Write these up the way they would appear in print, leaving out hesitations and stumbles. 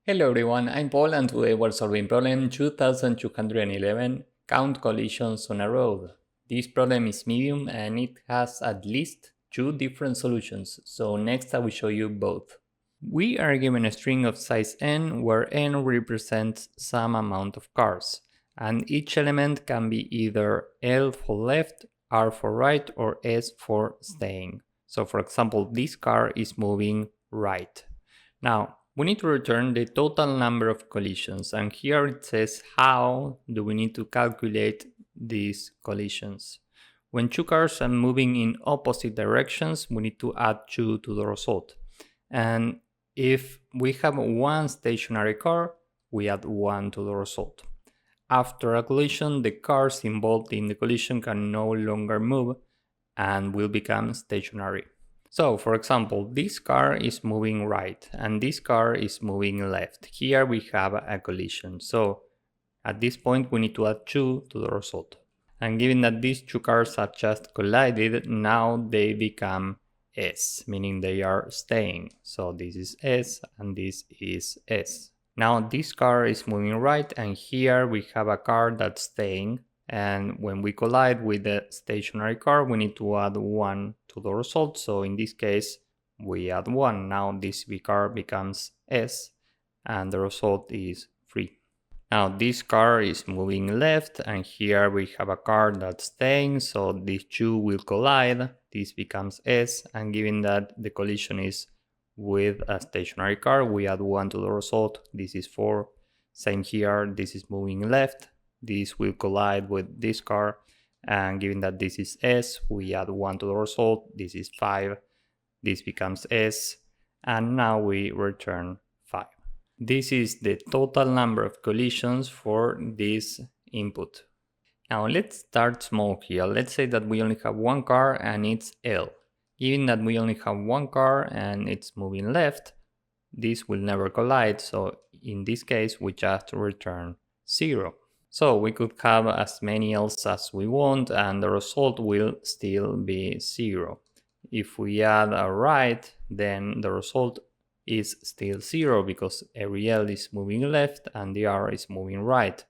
Hello everyone, I'm Paul and today we're solving problem 2211, count collisions on a road. This problem is medium and it has at least two different solutions, so next I will show you both. We are given a string of size n where n represents some amount of cars, and each element can be either L for left, R for right, or S for staying. So for example, this car is moving right. Now, we need to return the total number of collisions, and here it says how do we need to calculate these collisions. When two cars are moving in opposite directions, we need to add 2 to the result. And if we have one stationary car, we add 1 to the result. After a collision, the cars involved in the collision can no longer move and will become stationary. So, for example, this car is moving right and this car is moving left. Here we have a collision. So, at this point, we need to add 2 to the result. And given that these two cars have just collided, now they become S, meaning they are staying. So, this is S and this is S. Now, this car is moving right and here we have a car that's staying. And when we collide with the stationary car, we need to add 1 to the result. So in this case, we add 1. Now this car becomes S and the result is 3. Now this car is moving left and here we have a car that's staying. So these two will collide. This becomes S, and given that the collision is with a stationary car, we add 1 to the result. This is 4. Same here, this is moving left. This will collide with this car, and given that this is S, we add 1 to the result. This is 5. This becomes S, and now we return 5. This is the total number of collisions for this input. Now let's start small here. Let's say that we only have one car and it's L. Given that we only have one car and it's moving left, this will never collide. So in this case, we just return 0. So we could have as many L's as we want and the result will still be 0. If we add a right, then the result is still 0 because every L is moving left and the R is moving right.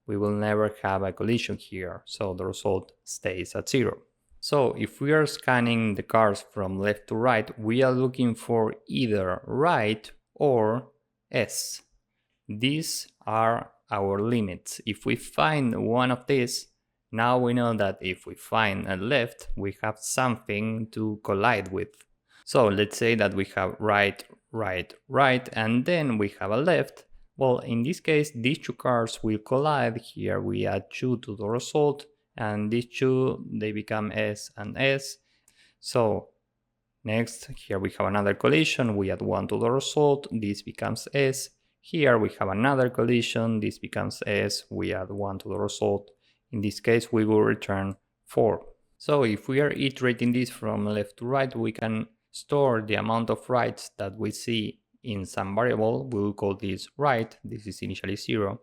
We will never have a collision here, so the result stays at 0. So if we are scanning the cars from left to right, we are looking for either right or S. These are our limits. If we find one of these, now we know that if we find a left, we have something to collide with. So let's say that we have right, right, right, and then we have a left. Well, in this case, these two cars will collide. Here we add 2 to the result, and these two, they become S and S. So next, here we have another collision. We add 1 to the result. This becomes S. Here we have another collision, this becomes S, we add 1 to the result. In this case, we will return 4. So if we are iterating this from left to right, we can store the amount of rights that we see in some variable. We will call this right, this is initially 0.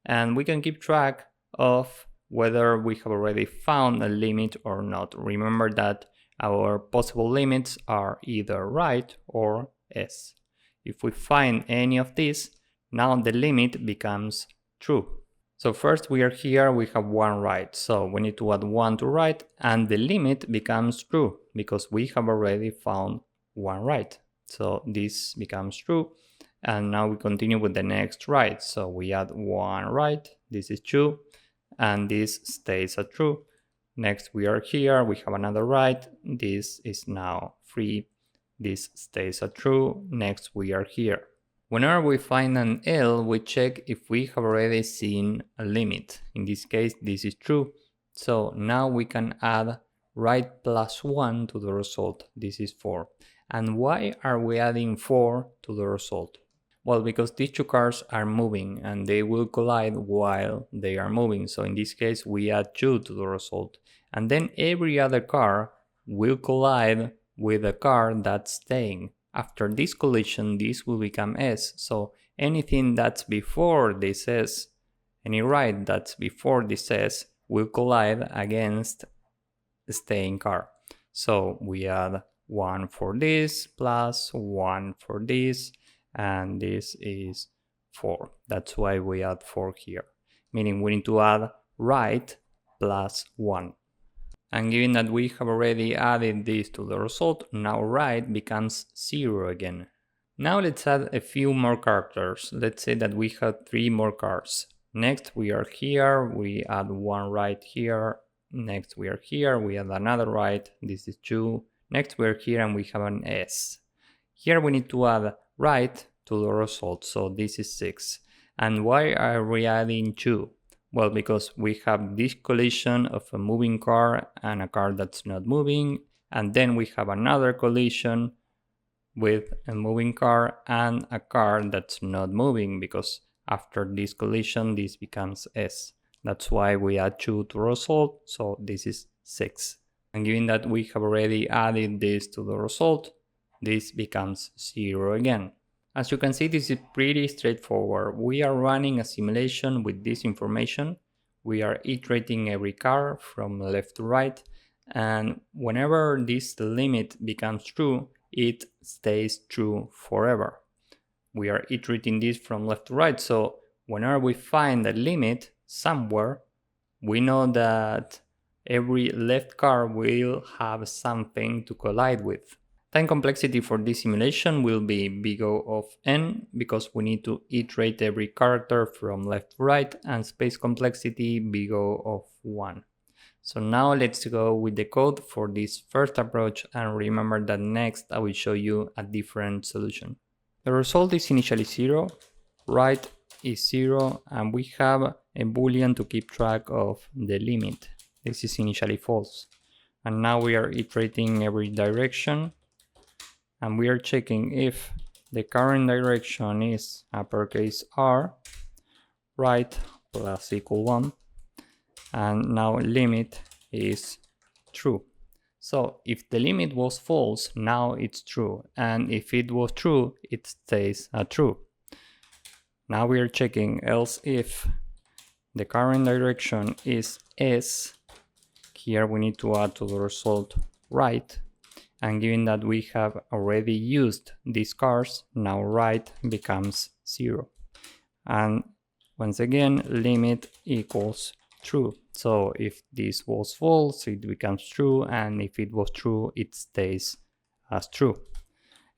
And we can keep track of whether we have already found a limit or not. Remember that our possible limits are either right or S. If we find any of these, now the limit becomes true. So first we are here, we have one right. So we need to add 1 to right and the limit becomes true because we have already found one right. So this becomes true. And now we continue with the next right. So we add 1 right, this is 2, and this stays at true. Next we are here, we have another right, this is now 3, this stays at true. Next we are here. Whenever we find an L, we check if we have already seen a limit. In this case, this is true. So now we can add right plus 1 to the result. This is 4. And why are we adding 4 to the result? Well, because these two cars are moving and they will collide while they are moving. So in this case, we add 2 to the result. And then every other car will collide with a car that's staying. After this collision, this will become S. So anything that's before this S, any right that's before this S, will collide against the staying car. So we add 1 for this plus 1 for this, and this is 4. That's why we add 4 here, meaning we need to add right plus 1. And given that we have already added this to the result, now right becomes 0 again. Now let's add a few more characters. Let's say that we have 3 more cars. Next we are here, we add 1 right here. Next we are here, we add another right, this is 2. Next we are here and we have an S. Here we need to add right to the result, so this is 6. And why are we adding 2? Well, because we have this collision of a moving car and a car that's not moving, and then we have another collision with a moving car and a car that's not moving, because after this collision this becomes S. That's why we add 2 to the result, so this is 6. And given that we have already added this to the result, this becomes 0 again. As you can see, this is pretty straightforward. We are running a simulation with this information. We are iterating every car from left to right, and whenever this limit becomes true, it stays true forever. We are iterating this from left to right, so whenever we find a limit somewhere, we know that every left car will have something to collide with. Time complexity for this simulation will be big O of n, because we need to iterate every character from left to right, and space complexity big O of 1. So now let's go with the code for this first approach, and remember that next I will show you a different solution. The result is initially 0, right is 0, and we have a boolean to keep track of the limit. This is initially false. And now we are iterating every direction, and we are checking if the current direction is uppercase R, right plus equal 1, and now limit is true. So if the limit was false, now it's true, and if it was true, it stays true. Now we are checking else if the current direction is S. Here we need to add to the result right, and given that we have already used these cars, now right becomes 0. And once again, limit equals true. So if this was false, it becomes true, and if it was true, it stays as true.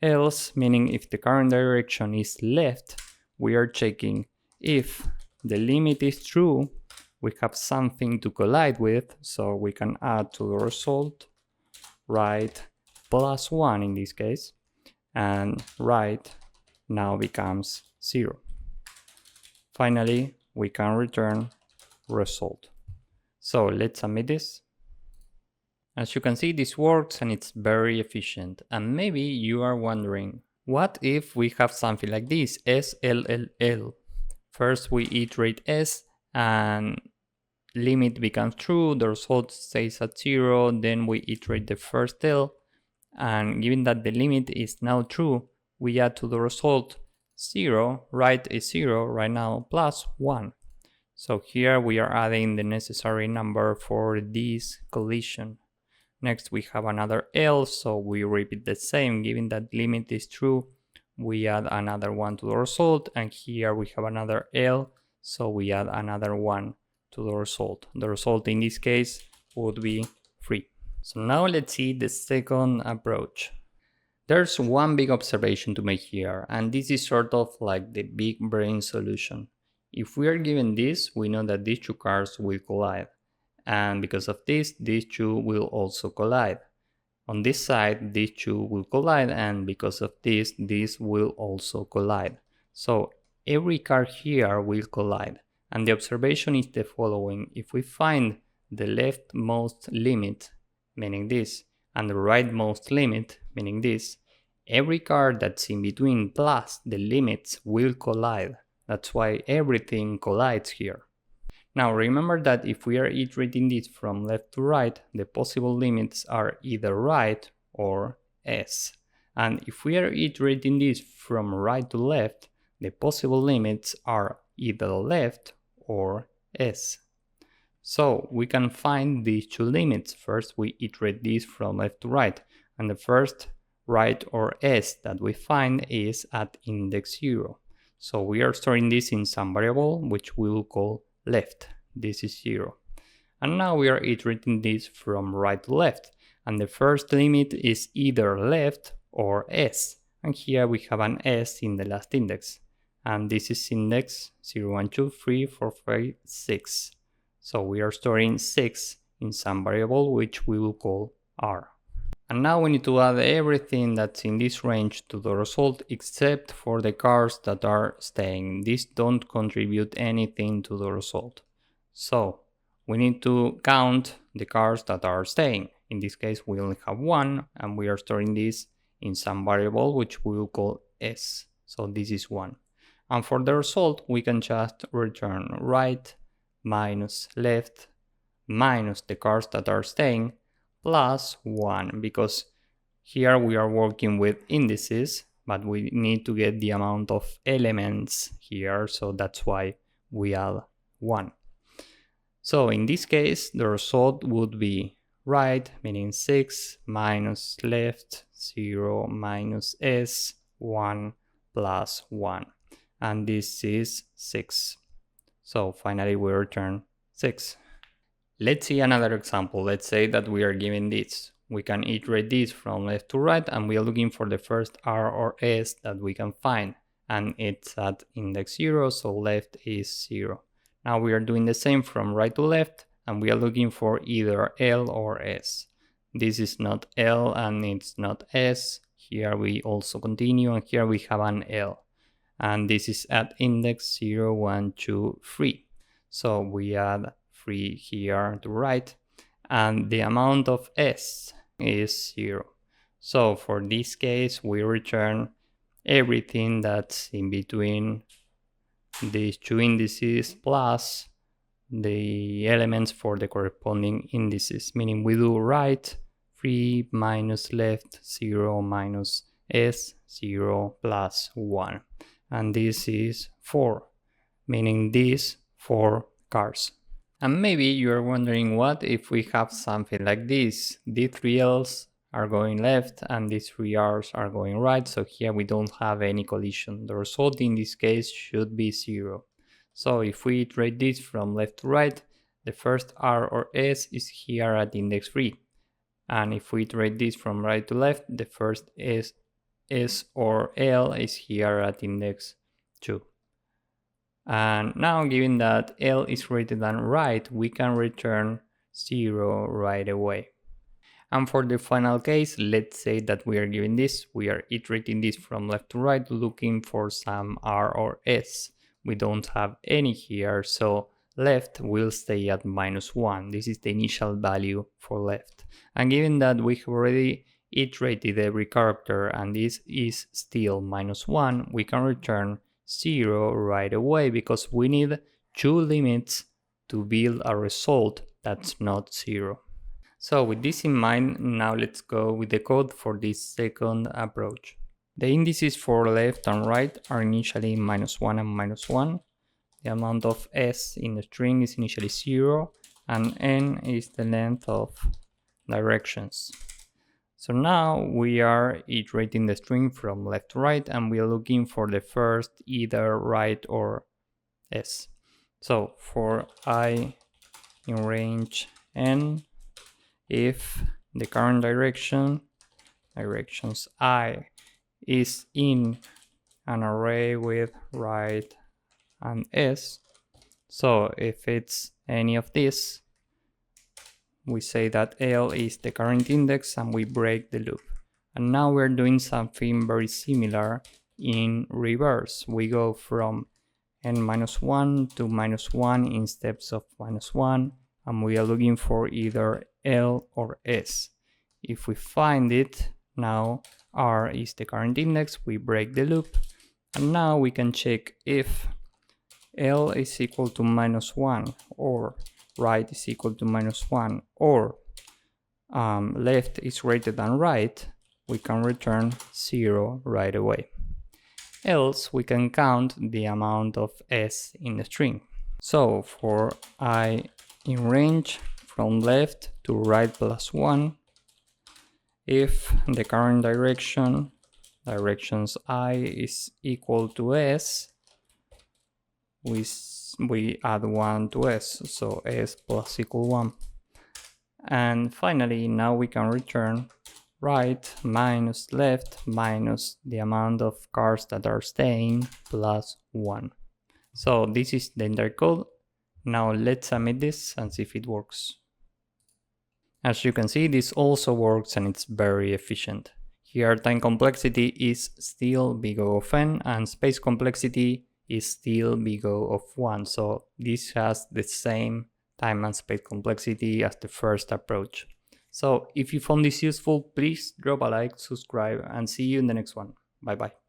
Else, meaning if the current direction is left, we are checking if the limit is true, we have something to collide with, so we can add to the result right plus 1 in this case, and right now becomes 0. Finally, we can return result. So let's submit this. As you can see, this works and it's very efficient. And maybe you are wondering, what if we have something like this, SLLL? First we iterate S and limit becomes true, the result stays at 0, then we iterate the first L, and given that the limit is now true, we add to the result 0, right is 0 right now, plus 1. So here we are adding the necessary number for this collision. Next we have another L, so we repeat the same. Given that limit is true, we add another 1 to the result, and here we have another L, so we add another 1 to the result. The result in this case would be 3. So now let's see the second approach. There's one big observation to make here, and this is sort of like the big brain solution. If we are given this, we know that these two cars will collide, and because of this, these two will also collide. On this side, these two will collide, and because of this will also collide. So every car here will collide, and the observation is the following. If we find the leftmost limit, meaning this, and the rightmost limit, meaning this, every car that's in between plus the limits will collide. That's why everything collides here. Now remember that if we are iterating this from left to right, the possible limits are either right or S. And if we are iterating this from right to left, the possible limits are either left or S. So we can find these two limits. First we iterate this from left to right, and the first right or S that we find is at index 0. So we are storing this in some variable, which we will call left. This is 0. And now we are iterating this from right to left. And the first limit is either left or s. And here we have an s in the last index. And this is index 0, 1, 2, 3, 4, 5, 6. So we are storing 6 in some variable, which we will call r. And now we need to add everything that's in this range to the result except for the cars that are staying. These don't contribute anything to the result. So we need to count the cars that are staying. In this case, we only have one, and we are storing this in some variable which we will call s. So this is 1. And for the result, we can just return right minus left minus the cars that are staying plus 1, because here we are working with indices, but we need to get the amount of elements here, so that's why we add 1. So in this case, the result would be right, meaning 6, minus left, 0, minus s, 1, plus 1. And this is 6. So finally we return 6. Let's see another example. Let's say that we are given this. We can iterate this from left to right, and we are looking for the first r or s that we can find. And it's at index 0, so left is 0. Now we are doing the same from right to left, and we are looking for either L or S. This is not L and it's not S. Here we also continue, and here we have an L. And this is at index 0, 1, 2, 3. So we add 3 here to right, and the amount of S is 0. So for this case, we return everything that's in between these two indices plus the elements for the corresponding indices, meaning we do right 3 minus left 0 minus s 0 plus 1, and this is 4, meaning these 4 cars. And maybe you're wondering, what if we have something like this? These 3 L's are going left and these 3 R's are going right, so here we don't have any collision. The result in this case should be 0. So if we iterate this from left to right, the first R or S is here at index 3. And if we iterate this from right to left, the first S or L is here at index 2. And now, given that L is greater than right, we can return 0 right away. And for the final case, let's say that we are given this. We are iterating this from left to right, looking for some R or S. We don't have any here, so left will stay at -1. This is the initial value for left. And given that we have already iterated every character and this is still -1, we can return 0 right away, because we need 2 limits to build a result that's not 0. So with this in mind, now let's go with the code for this second approach. The indices for left and right are initially -1 and -1. The amount of s in the string is initially 0, and n is the length of directions. So now we are iterating the string from left to right, and we are looking for the first either right or s. So for I in range n, if the current directions I, is in an array with right and s, so if it's any of this, we say that L is the current index and we break the loop. And now we're doing something very similar in reverse. We go from n-1 to -1 in steps of -1, and we are looking for either L or S. If we find it, now R is the current index, we break the loop, and now we can check if L is equal to -1 or right is equal to -1 or left is greater than right, we can return 0 right away. Else we can count the amount of s in the string. So for I in range from left to right +1, if the current directions I is equal to s, we add 1 to s, so s plus equal 1. And finally, now we can return right minus left minus the amount of cars that are staying plus 1. So this is the entire code. Now let's submit this and see if it works. As you can see, this also works and it's very efficient. Here time complexity is still big O of n and space complexity is still big O of 1. So this has the same time and space complexity as the first approach. So if you found this useful, please drop a like, subscribe, and see you in the next one. Bye bye.